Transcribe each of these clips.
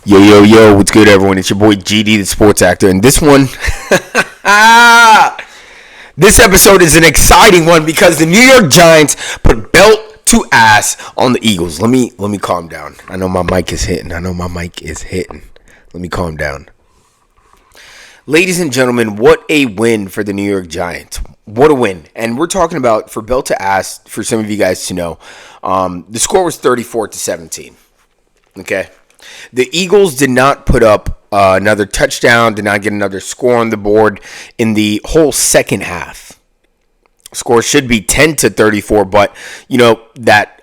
Yo, what's good, everyone? It's your boy GD, the sports actor, and this one, this episode is an exciting one because the New York Giants put belt to ass on the Eagles. Let me calm down. I know my mic is hitting. Let me calm down. Ladies and gentlemen, what a win for the New York Giants. What a win. And we're talking about, for belt to ass, for some of you guys to know, the score was 34-17. Okay? The Eagles did not put up another touchdown, did not get another score on the board in the whole second half. Score should be 10-34, but, that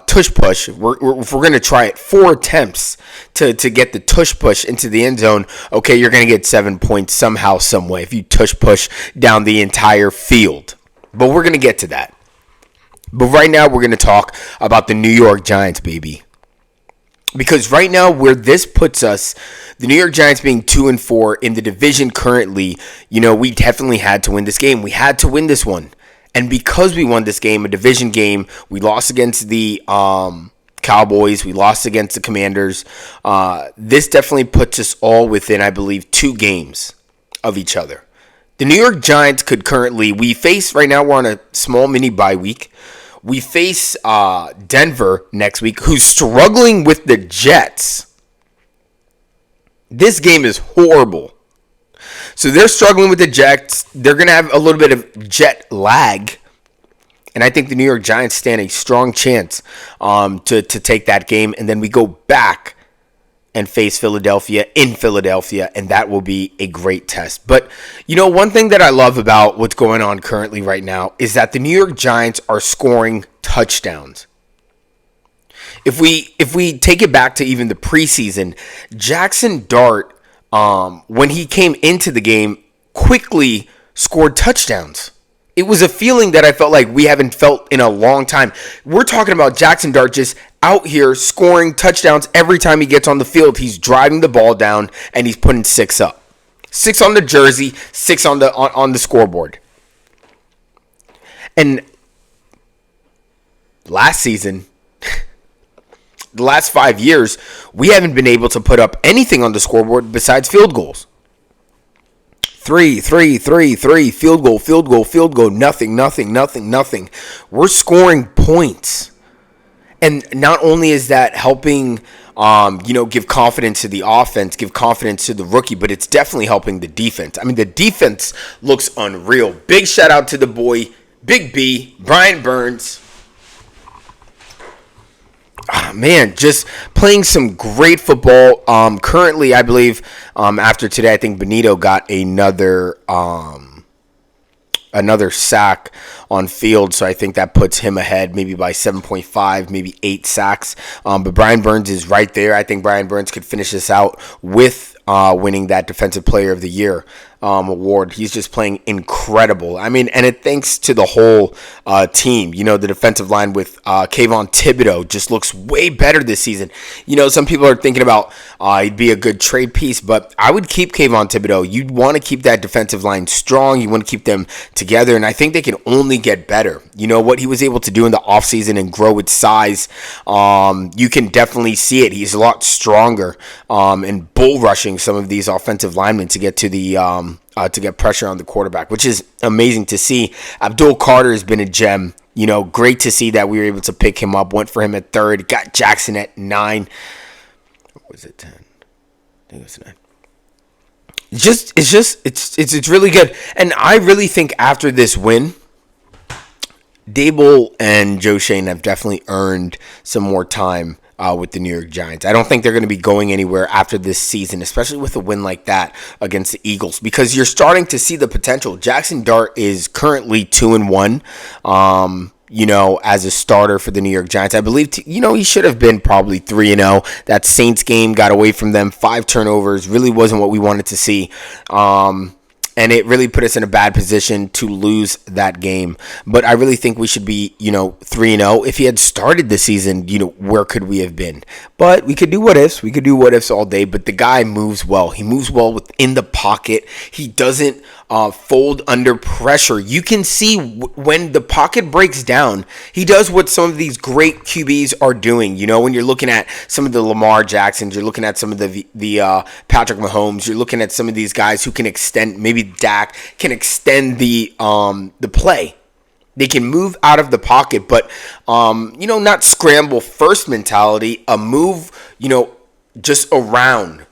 tush push, if we're going to try it, 4 attempts to get the tush push into the end zone, okay, you're going to get 7 points somehow, some way, if you tush push down the entire field. But we're going to get to that. But right now, we're going to talk about the New York Giants, baby. Because right now, where this puts us, the New York Giants being 2-4 in the division currently, we definitely had to win this game. We had to win this one. And because we won this game, a division game, we lost against the Cowboys, we lost against the Commanders. This definitely puts us all within, I believe, 2 games of each other. The New York Giants could currently, right now we're on a small mini bye week. We face Denver next week, who's struggling with the Jets. This game is horrible. So they're struggling with the Jets. They're going to have a little bit of jet lag. And I think the New York Giants stand a strong chance to take that game. And then we go back and face Philadelphia in Philadelphia, and that will be a great test. But, one thing that I love about what's going on currently right now is that the New York Giants are scoring touchdowns. If we take it back to even the preseason, Jaxson Dart, when he came into the game, quickly scored touchdowns. It was a feeling that I felt like we haven't felt in a long time. We're talking about Jaxson Dart just out here scoring touchdowns every time he gets on the field. He's driving the ball down and he's putting 6 up. 6 on the jersey, 6 on the scoreboard. And last season, the last 5 years, we haven't been able to put up anything on the scoreboard besides field goals. 3, field goal, nothing. We're scoring points. And not only is that helping, give confidence to the offense, give confidence to the rookie, but it's definitely helping the defense. I mean, the defense looks unreal. Big shout out to the boy, Big B, Brian Burns. Man, just playing some great football. Currently, I believe after today, I think Benito got another sack on field, so I think that puts him ahead maybe by 7.5, maybe 8 sacks. But Brian Burns is right there. I think Brian Burns could finish this out with winning that Defensive Player of the Year award. He's just playing incredible. I mean, and it thanks to the whole team. The defensive line with Kayvon Thibodeau just looks way better this season. Some people are thinking about he'd be a good trade piece, but I would keep Kayvon Thibodeau. You'd want to keep that defensive line strong. You want to keep them together, and I think they can only get better. What he was able to do in the offseason and grow its size, you can definitely see it. He's a lot stronger and bull rushing some of these offensive linemen to get to the to get pressure on the quarterback, which is amazing to see. Abdul Carter has been a gem. Great to see that we were able to pick him up. Went for him at 3rd. Got Jackson at 9. What was it, 10? I think it was 9. It's really good. And I really think after this win, Dable and Joe Shane have definitely earned some more time with the New York Giants. I don't think they're going to be going anywhere after this season, especially with a win like that against the Eagles, because you're starting to see the potential. Jaxson Dart is currently 2-1, as a starter for the New York Giants. I believe, he should have been probably 3-0. That Saints game got away from them. 5 turnovers really wasn't what we wanted to see. And it really put us in a bad position to lose that game. But I really think we should be, 3-0. If he had started the season, where could we have been? But we could do what ifs. We could do what ifs all day. But the guy moves well. He moves well within the pocket. He doesn't fold under pressure. You can see when the pocket breaks down, he does what some of these great QBs are doing. You know, when you're looking at some of the Lamar Jacksons, you're looking at some of the Patrick Mahomes, you're looking at some of these guys who can extend, maybe Dak can extend the play. They can move out of the pocket, but, not scramble first mentality, a move, just around,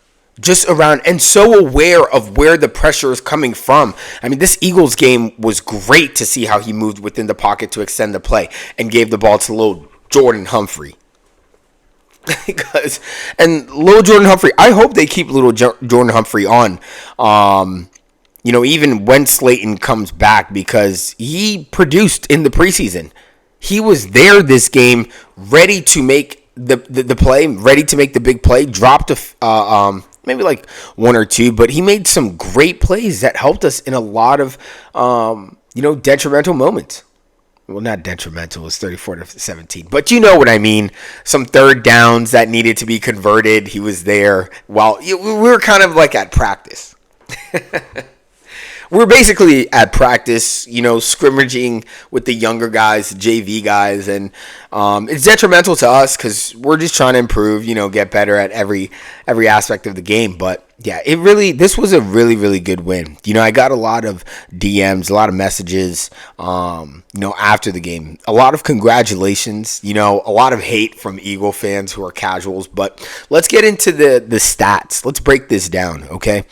and so aware of where the pressure is coming from. I mean, this Eagles game was great to see how he moved within the pocket to extend the play and gave the ball to little Jordan Humphrey. And little Jordan Humphrey, I hope they keep little Jordan Humphrey on. Even when Slayton comes back, because he produced in the preseason. He was there this game, ready to make the play, ready to make the big play, dropped maybe like one or two, but he made some great plays that helped us in a lot of, detrimental moments. Well, not detrimental, it was 34-17, but you know what I mean. Some third downs that needed to be converted. He was there while we were kind of like at practice. We're basically at practice, scrimmaging with the younger guys, the JV guys, and it's detrimental to us because we're just trying to improve, get better at every aspect of the game. But yeah, this was a really, really good win. I got a lot of DMs, a lot of messages, after the game. A lot of congratulations, a lot of hate from Eagle fans who are casuals. But let's get into the stats. Let's break this down, okay?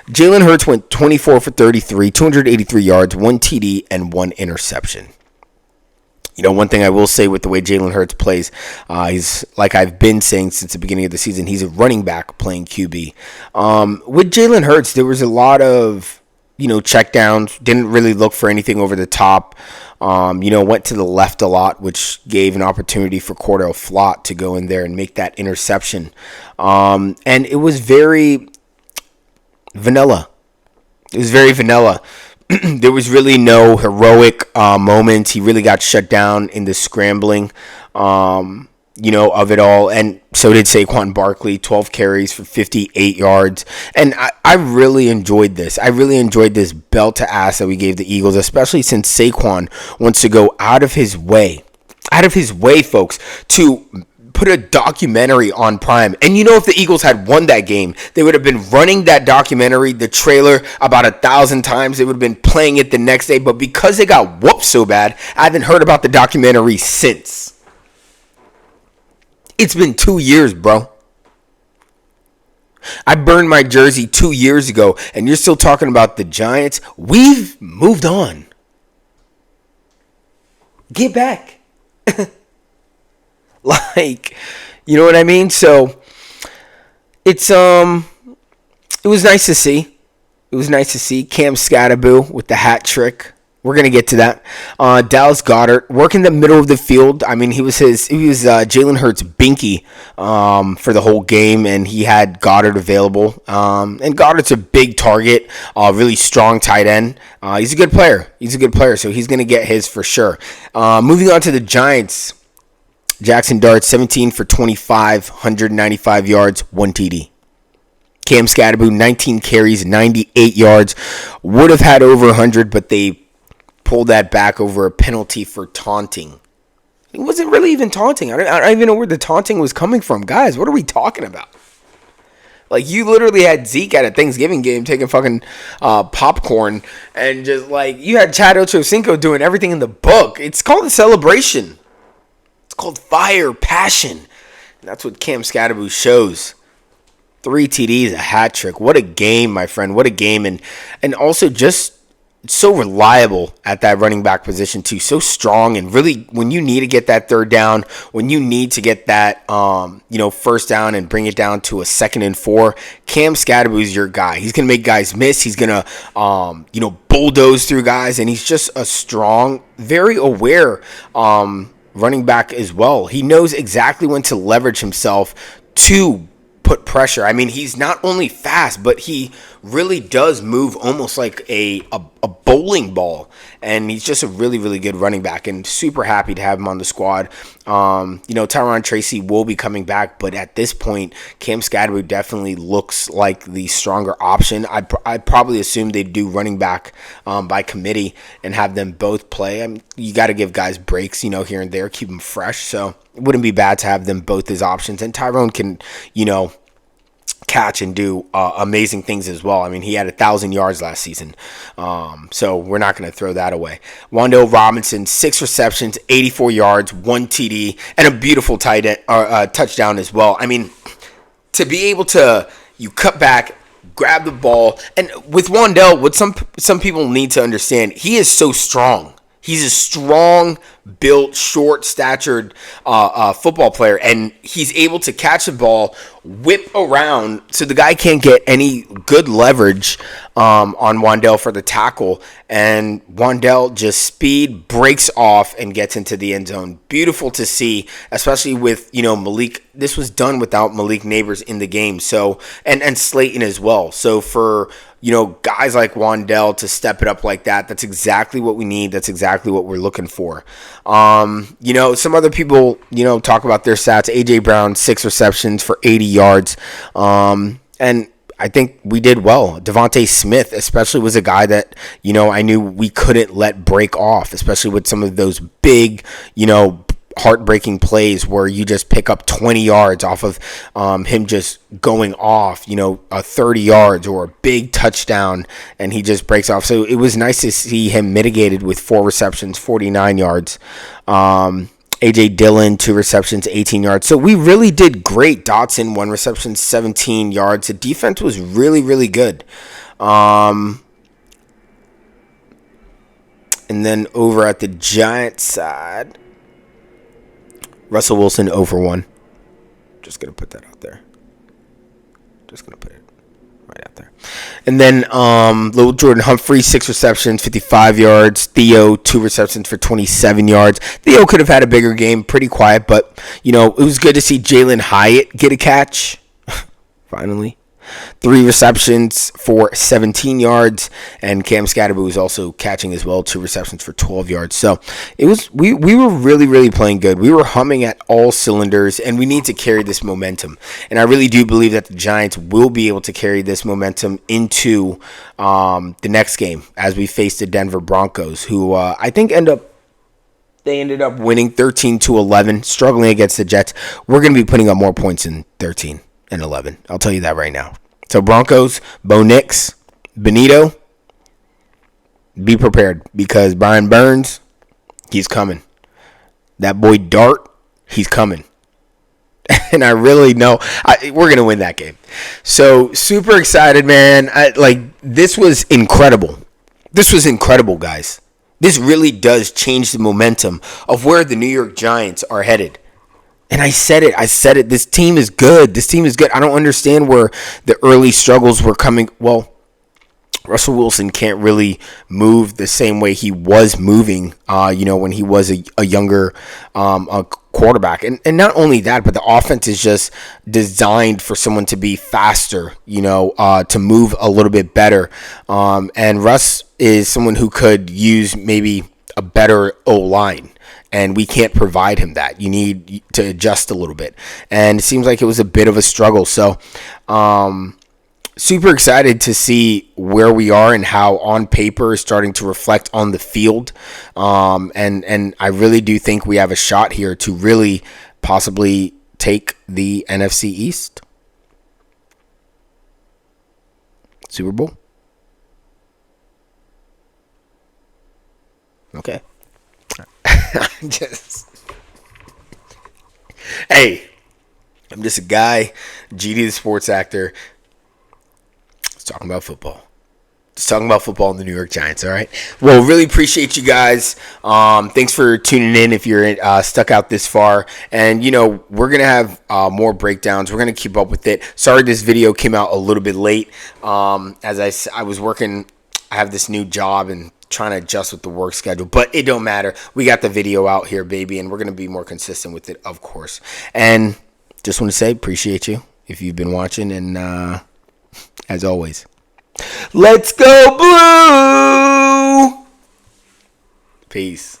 Jalen Hurts went 24 for 33, 283 yards, 1 TD, and 1 interception. One thing I will say with the way Jalen Hurts plays, he's, like I've been saying since the beginning of the season, he's a running back playing QB. With Jalen Hurts, there was a lot of, check downs, didn't really look for anything over the top, went to the left a lot, which gave an opportunity for Cordale Flott to go in there and make that interception. And it was very vanilla. It was very vanilla. There was really no heroic moments. He really got shut down in the scrambling, of it all. And so did Saquon Barkley, 12 carries for 58 yards. And I really enjoyed this. I really enjoyed this belt to ass that we gave the Eagles, especially since Saquon wants to go out of his way, folks, to put a documentary on Prime. And if the Eagles had won that game, they would have been running that documentary, the trailer, about 1,000 times. They would have been playing it the next day. But because they got whooped so bad, I haven't heard about the documentary since. It's been 2 years, bro. I burned my jersey 2 years ago, and you're still talking about the Giants? We've moved on. Get back. You know what I mean? So it was nice to see. It was nice to see Cam Skateboo with the hat trick. We're gonna get to that. Dallas Goedert working the middle of the field. I mean, he was Jalen Hurts' binky for the whole game, and he had Goedert available. And Goddard's a big target, really strong tight end. He's a good player. So he's gonna get his for sure. Moving on to the Giants. Jaxson Dart, 17 for 25, 195 yards, 1 TD. Cam Skateboo, 19 carries, 98 yards. Would have had over 100, but they pulled that back over a penalty for taunting. It wasn't really even taunting. I don't even know where the taunting was coming from. Guys, what are we talking about? Like, you literally had Zeke at a Thanksgiving game taking fucking popcorn, and just you had Chad Ochocinco doing everything in the book. It's called a celebration. It's called fire, passion. And that's what Cam Skateboo shows. 3 TDs, a hat trick. What a game, my friend. What a game. And also just so reliable at that running back position too. So strong, and really when you need to get that third down, when you need to get that first down and bring it down to a 2nd and 4, Cam Skateboo is your guy. He's gonna make guys miss. He's gonna bulldoze through guys, and he's just a strong, very aware running back as well. He knows exactly when to leverage himself to put pressure. I mean, he's not only fast, but he really does move almost like a bowling ball. And he's just a really, really good running back, and super happy to have him on the squad. Tyron Tracy will be coming back, but at this point, Cam Skateboo definitely looks like the stronger option. I'd probably assume they'd do running back by committee and have them both play. I mean, you got to give guys breaks, here and there, keep them fresh. So it wouldn't be bad to have them both as options. And Tyrone can, catch and do amazing things as well. I mean, he had 1,000 yards last season, so we're not going to throw that away. Wan'Dale Robinson, 6 receptions, 84 yards, 1 TD, and a beautiful touchdown as well. I mean, to be able to cut back, grab the ball, and with Wan'Dale, what some people need to understand, he is so strong. He's a strong, built, short-statured football player, and he's able to catch the ball, whip around, so the guy can't get any good leverage on Wan'Dale for the tackle, and Wan'Dale just speed, breaks off, and gets into the end zone. Beautiful to see, especially with, Malik. This was done without Malik Neighbors in the game, so and Slayton as well. So for guys like Wan'Dale to step it up like that, that's exactly what we need. That's exactly what we're looking for. Some other people, talk about their stats. A.J. Brown, 6 receptions for 80 yards. And I think we did well. Devontae Smith, especially, was a guy that, I knew we couldn't let break off, especially with some of those big, heartbreaking plays where you just pick up 20 yards off of him just going off, 30 yards or a big touchdown, and he just breaks off. So it was nice to see him mitigated with 4 receptions, 49 yards. A.J. Dillon, 2 receptions, 18 yards. So we really did great. Dotson, 1 reception, 17 yards. The defense was really, really good. And then over at the Giants side, Russell Wilson, 0 for 1. Just going to put that out there. Just going to put it right out there. And then little Jordan Humphrey, 6 receptions, 55 yards. Theo, 2 receptions for 27 yards. Theo could have had a bigger game, pretty quiet, but, it was good to see Jalen Hyatt get a catch, finally. 3 receptions for 17 yards, and Cam Skateboo was also catching as well, 2 receptions for 12 yards. So it was we were really, really playing good. We were humming at all cylinders, and we need to carry this momentum. And I really do believe that the Giants will be able to carry this momentum into the next game as we face the Denver Broncos, who I think ended up winning 13-11, struggling against the Jets. We're going to be putting up more points in 13 and 11. I'll tell you that right now. So Broncos, Bo Nix, Benito, be prepared because Brian Burns, he's coming. That boy Dart, he's coming. And I really know we're going to win that game. So super excited, man. This was incredible. This was incredible, guys. This really does change the momentum of where the New York Giants are headed. And I said it. This team is good. I don't understand where the early struggles were coming. Well, Russell Wilson can't really move the same way he was moving, when he was a younger quarterback. And not only that, but the offense is just designed for someone to be faster, to move a little bit better. And Russ is someone who could use maybe a better O-line. And we can't provide him that. You need to adjust a little bit. And it seems like it was a bit of a struggle. So, super excited to see where we are and how on paper is starting to reflect on the field. And I really do think we have a shot here to really possibly take the NFC East. Super Bowl. Okay. I'm just a guy, GD the sports actor. Just talking about football. Just talking about football in the New York Giants, all right? Well, really appreciate you guys. Thanks for tuning in if you're stuck out this far. And, we're going to have more breakdowns. We're going to keep up with it. Sorry this video came out a little bit late. As I was working, I have this new job and trying to adjust with the work schedule, but it don't matter. We got the video out here, baby, and we're going to be more consistent with it, of course. And just want to say, appreciate you. if you've been watching. And as always, let's go Blue! Peace.